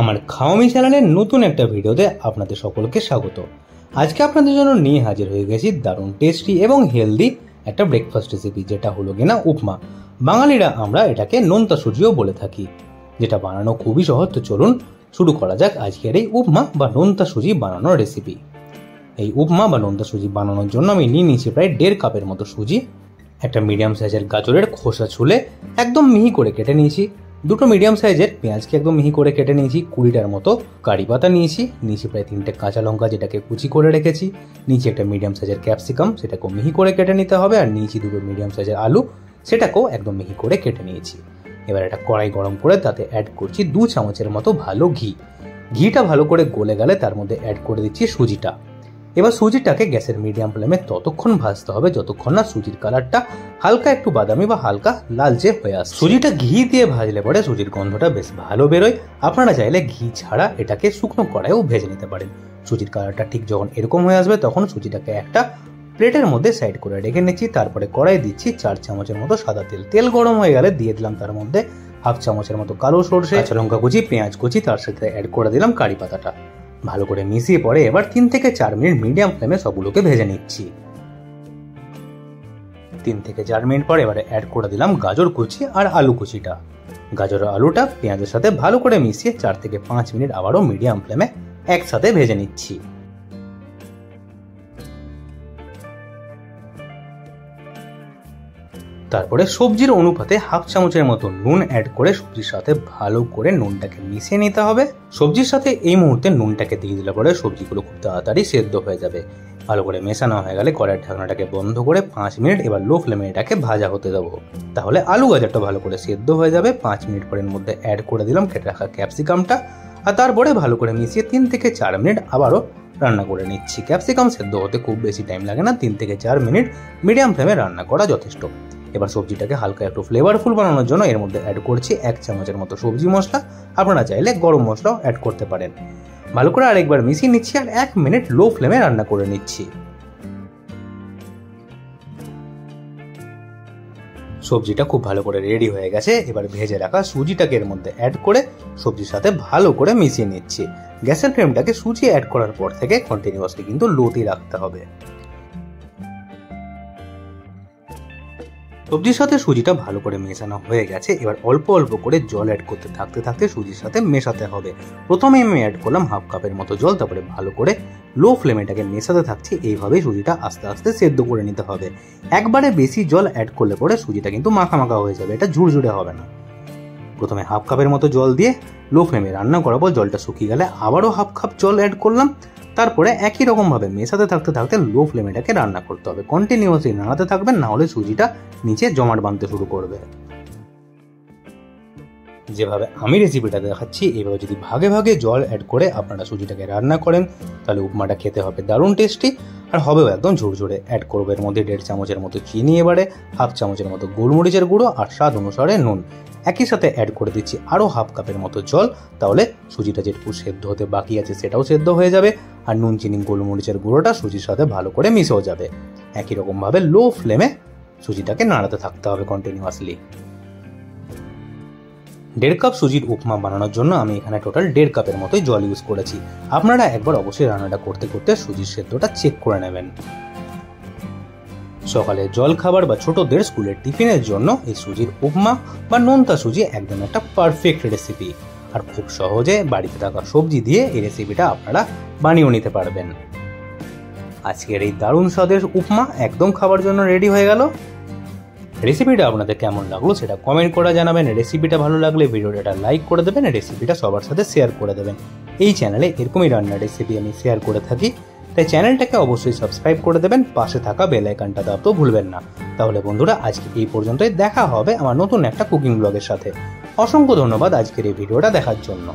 আমার খাওয়ামি চ্যানেলের নতুন একটা ভিডিওতে আপনাদের সকলকে স্বাগত। আজকে আপনাদের জন্য নিয়ে হাজির হয়ে গেছি দারুণ টেস্টি এবং হেলদি একটা ব্রেকফাস্ট রেসিপি, যেটা হলো কিনা উপমা। বাঙালিরা আমরা এটাকে নোনতা সুজিও বলে থাকি, যেটা বানানো খুবই সহজ। তো চলুন শুরু করা যাক আজকের এই উপমা বা নোনতা সুজি বানানোর রেসিপি। এই উপমা বা নোনতা সুজি বানানোর জন্য আমি নিয়ে নিয়েছি প্রায় 1.5 কাপের মতো সুজি। একটা মিডিয়াম সাইজের গাজরের খোসা ছুলে একদম মিহি করে কেটে নিয়েছি। দুটো মিডিয়াম সাইজের পেঁয়াজকে একদম মিহি করে কেটে নিয়েছি। 20টার মতো কারি পাতা নিয়েছি প্রায় 3টে কাঁচা লঙ্কা, যেটাকে কুচি করে রেখেছি। নিচে একটা মিডিয়াম সাইজের ক্যাপসিকাম, সেটাকেও মিহি করে কেটে নিতে হবে। আর নিয়েছি দুটো মিডিয়াম সাইজের আলু, সেটাকেও একদম মিহি করে কেটে নিয়েছি। এবার একটা কড়াই গরম করে তাতে অ্যাড করছি 2 চামচের মতো ভালো ঘি। ঘিটা ভালো করে গলে গেলে তার মধ্যে অ্যাড করে দিচ্ছি সুজিটা। এবার সুজিটাকে গ্যাসের মিডিয়াম ফ্লেমে ততক্ষণ ভাজতে হবে যতক্ষণ না সুজির কালারটা হালকা একটু বাদামি বা হালকা লালচে হয়ে আসে। সুজিটা ঘি দিয়ে ভাজলে পরে সুজির গন্ধটা বেশ ভালো বেরোয়। আপনারা চাইলে ঘি ছাড়া এটাকে শুকনো কড়াইও ভেজে নিতে পারেন। সুজির কালারটা ঠিক যখন এরকম হয়ে আসবে তখন সুজিটাকে একটা প্লেটের মধ্যে সাইড করে রেখে নিচ্ছি। তারপরে কড়াই দিচ্ছি 4 চামচের মতো সাদা তেল। তেল গরম হয়ে গেলে দিয়ে দিলাম তার মধ্যে 1/2 চামচের মতো কালো সরষে, কাঁচা লঙ্কা কুচি, পেঁয়াজ কুচি, তার সাথে অ্যাড করে দিলাম কারি পাতাটা। ভালো করে মিশিয়ে পরে এবার 3 থেকে 4 মিনিট মিডিয়াম ফ্লেমে সবগুলোকে ভেজে নিচ্ছি। 3 থেকে 4 মিনিট পর এবারে অ্যাড করে দিলাম গাজর কুচি আর আলু কুচিটা। গাজর আর আলুটা পেঁয়াজের সাথে ভালো করে মিশিয়ে 4 থেকে 5 মিনিট আবারও মিডিয়াম ফ্লেমে একসাথে ভেজে নিচ্ছি। তারপরে সবজির অনুপাতে 1/2 চামচের মতো নুন অ্যাড করে সবজির সাথে ভালো করে নুনটাকে মিশিয়ে নিতে হবে। সবজির সাথে এই মুহূর্তে নুনটাকে দিয়ে দিলে পরে সবজিগুলো খুব তাড়াতাড়ি সেদ্ধ হয়ে যাবে। ভালো করে মেশানো হয়ে গেলে কড়াইয়ের ঢাকনাটাকে বন্ধ করে 5 মিনিট এবার লো ফ্লেমে এটাকে ভাজা হতে দেবো। তাহলে আলু গাজরটা ভালো করে সেদ্ধ হয়ে যাবে। 5 মিনিট পরের মধ্যে অ্যাড করে দিলাম কেটে রাখা ক্যাপসিকামটা, আর তারপরে ভালো করে মিশিয়ে 3 থেকে 4 মিনিট আবারও রান্না করে নিচ্ছি। ক্যাপসিকাম সেদ্ধ হতে খুব বেশি টাইম লাগে না, 3 থেকে 4 মিনিট মিডিয়াম ফ্লেমে রান্না করা যথেষ্ট। এবার সবজিটাকে হালকা একটু ফ্লেভারফুল বানানোর জন্য এর মধ্যে অ্যাড করছি 1 চামচের মতো সবজি মশলা। আপনারা চাইলে গরম মশলাও অ্যাড করতে পারেন। ভালো করে আরেকবার মিশিয়ে নিচ্ছি আর 1 মিনিট লো ফ্লেমে রান্না করে নিচ্ছি। সবজিটা খুব ভালো করে রেডি হয়ে গেছে। এবার ভেজে রাখা সুজিটাকে এর মধ্যে অ্যাড করে সবজির সাথে ভালো করে মিশিয়ে নিচ্ছি। গ্যাসের ফ্লেমটাকে সুজি অ্যাড করার পর থেকে কন্টিনিউয়াসলি কিন্তু লোতেই রাখতে হবে। সবজির সাথে সুজিটা ভালো করে মেশানো হয়ে গেছে। এবার অল্প অল্প করে জল অ্যাড করতে থাকতে থাকতে সুজির সাথে মেশাতে হবে। প্রথমে আমি অ্যাড করলাম 1/2 কাপের মতো জল, তারপরে ভালো করে লো ফ্লেমে এটাকে মেশাতে থাকছি। এইভাবেই সুজিটা আস্তে আস্তে সেদ্ধ করে নিতে হবে। একবারে বেশি জল অ্যাড করলে পরে সুজিটা কিন্তু মাখা মাখা হয়ে যাবে, এটা ঝুরঝুরে হবে না। প্রথমে 1/2 কাপের মতো জল দিয়ে লো ফ্লেমে রান্না করার পর জলটা শুকিয়ে গেলে আবারও 1/2 কাপ জল অ্যাড করলাম। তারপরে একই রকম ভাবে মেশাতে থাকতে থাকতে লো ফ্লেমে এটাকে রান্না করতে হবে। কন্টিনিউয়াসলি নাড়াতে থাকবেন, না হলে সুজিটা নিচে জমাট বাঁধতে শুরু করবে। যেভাবে আমি রেসিপিটা দেখাচ্ছি এইভাবে যদি ভাগে ভাগে জল অ্যাড করে আপনারা সুজিটাকে রান্না করেন তাহলে উপমাটা খেতে হবে দারুণ টেস্টি আর হবেও একদম ঝুরঝুরে। অ্যাড করবো এর মধ্যে 1.5 চামচের মতো চিনি, এবারে 1/2 চামচের মতো গোলমরিচের গুঁড়ো আর স্বাদ অনুসারে নুন। একই সাথে অ্যাড করে দিচ্ছি আরও 1/2 কাপের মতো জল। তাহলে সুজিটা যেটুকু সেদ্ধ হতে বাকি আছে সেটাও সেদ্ধ হয়ে যাবে আর নুন, চিনি, গোলমরিচের গুঁড়োটা সুজির সাথে ভালো করে মিশেও যাবে। একই রকম ভাবে লো ফ্লেমে সুজিটাকে নাড়াতে থাকতে হবে কন্টিনিউয়াসলি। 1.5 কাপ সুজির উপমা বানানোর জন্য আমি এখানে টোটাল 1.5 কাপের মতোই জল ইউজ করেছি। আপনারা একবার অবশ্যই রান্নাটা করতে করতে সুজির সেদ্ধটা চেক করে নেবেন। সকালে জল খাবার বা ছোটদের স্কুলের টিফিনের জন্য এই সুজির উপমা বা নোনতা সুজি একদম একটা পারফেক্ট রেসিপি। আর খুব সহজে বাড়িতে থাকা সবজি দিয়ে এই রেসিপিটা আপনারা বানিয়ে নিতে পারবেন। আজকের এই দারুণ স্বাদের উপমা একদম খাবার জন্য রেডি হয়ে গেল। রেসিপিটা আপনাদের কেমন লাগলো সেটা কমেন্ট করে জানাবেন। রেসিপিটা ভালো লাগলে ভিডিওটা লাইক করে দেবেন, রেসিপিটা সবার সাথে শেয়ার করে দেবেন। এই চ্যানেলে এরকমই রান্নার রেসিপি আমি শেয়ার করে থাকি, তাই চ্যানেলটাকে অবশ্যই সাবস্ক্রাইব করে দেবেন। পাশে থাকা বেল আইকনটা দাবতেও ভুলবেন না। তাহলে বন্ধুরা আজকে এই পর্যন্তই, দেখা হবে আমার নতুন একটা কুকিং ব্লগের সাথে। অসংখ্য ধন্যবাদ আজকের এই ভিডিওটা দেখার জন্য।